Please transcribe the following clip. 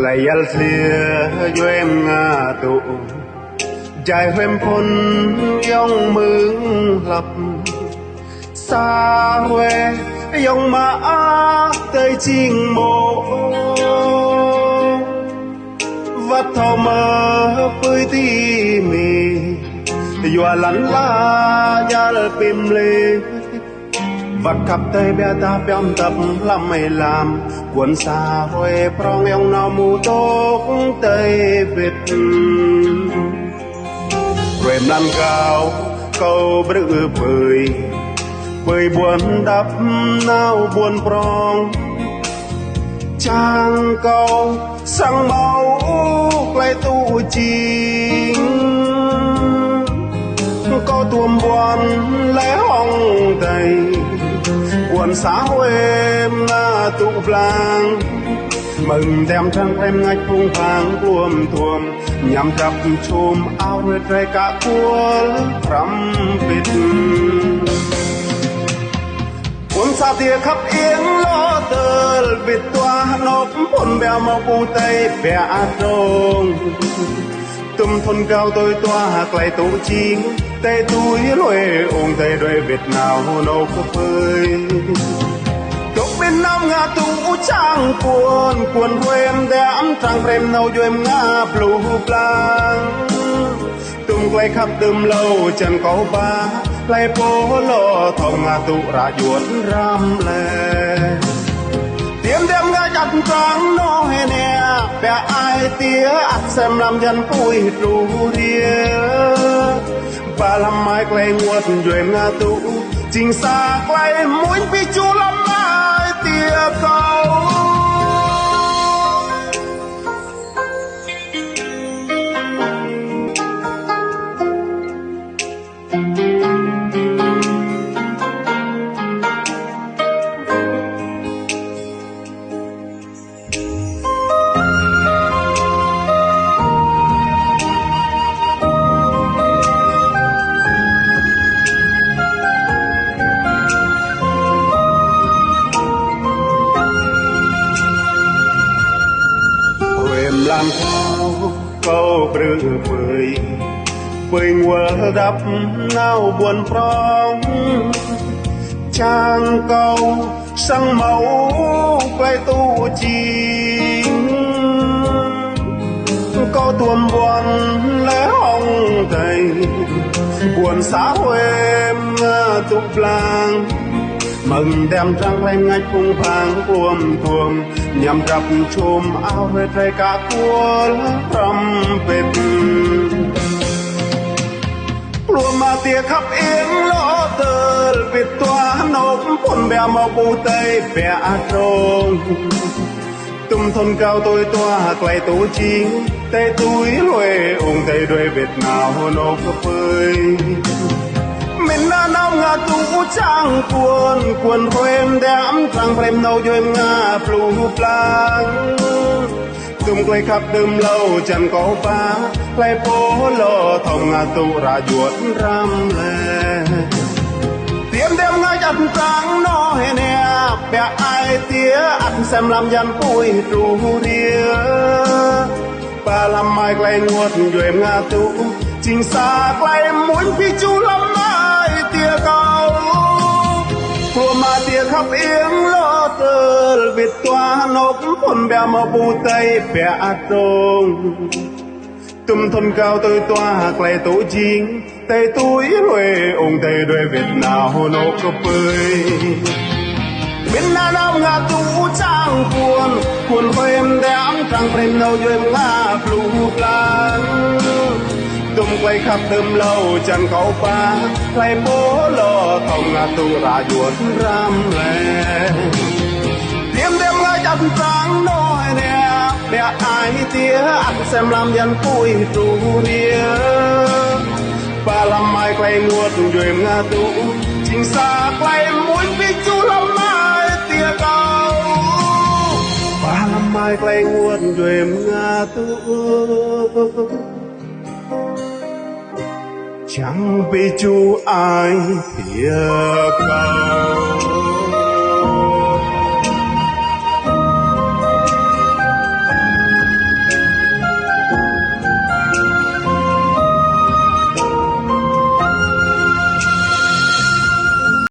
lại al xìa cho em ngà tụ dài em phun yong mừng lập xa huê yong mà tới chinh mộ vắt thao mơ với tí mì dọa lắn la ya pim lê vắt khắp tay bé ta bém tập làm mày làm cuốn xa huê prong yong nào mù tốt tây việt rồi lan cao câu bự bơi bơi buồn đắp nào buồn prong trang câu sang máu lại tu chính có tuồng buồn lẽ hong đầy buồn xã em là tụ làng mừng đem trăng em ngạch phung vàng buồm thuồng nhằm chập chùm áo rơi rơi cả cuốn rắm vịt cuốn xa tia khắp yến lo tờ vịt toa nộp buồn bèo màu bù tây bè trông tùm thôn cao tôi toa hạc lại tổ chính tây túi lôi ôm tây đôi Việt nào nô có phơi tục bên nam ngà tụ trang cuốn em đám trang rem nâu cho em ngà blue blanc tùm quay khắp tùm lâu chân có ba lại phố lo thòng ngà tụ ra chuột ram lệ tiêm đem ngà chặt trắng nó hè nè bè ai tía ăn xem làm dân vui rù ria và làm mai quay nguột rồi ngà tụ chính xác quay muốn bị chú lắm ai tia câu làm sao câu bự bơi bơi ngua đắp nào buồn prong trang câu sang máu quay tu chính câu tuồng buồn lẽ hong đầy buồn xã em tục làng mừng đem trăng lên ngạch phung phang buồm thuồng nhằm chập chùm áo rơi rơi cả cuốn rắm vịt lùa mà tia khắp yến lo tờ vịt toa nộp buồn bè màu bù tây bè trông tùm thôn cao tôi toa hạc lại tổ chính tây túi lôi ôm tây đôi Việt nào nô có phơi mình đã nông ngà tụ trang cuốn em đám trang em nâu cho em ngà blue blanc tùm quay khắp tùm lâu chân có ba lại phố lo thòng ngà tụ ra chuột ram lệ tiêm đem ngà chặt trắng nó hè nè bè ai tía ăn xem làm dân vui rù ria và làm mai quay nguột rồi em ngà tụ chính xác lại muốn phi chú lắm tia câu của mà tia khắp yến lo tờ Việt toa nộp buồn bè màu bù tây bè trông tùm thôn cao tôi toa hạc lại tổ chính tây túi lôi ôm tây đôi Việt nào nộp có bơi bên nam ngà tụ trang cuốn em đám trang em nâu cho em ngà blue blanc tùm quay khắp tùm lâu chân có ba lại bố lo thòng ngà tụ ra chuột ram lệ tiêm đem ngà chặt trắng nói nè bè ai tía ăn xem làm dân vui rù ria và làm mai quay nguột rồi em ngà tụ chính xác lại muốn bị chú lắm ai tia câu và làm mai quay nguột rồi em ngà tụ chẳng vì chú ai thiệt cầu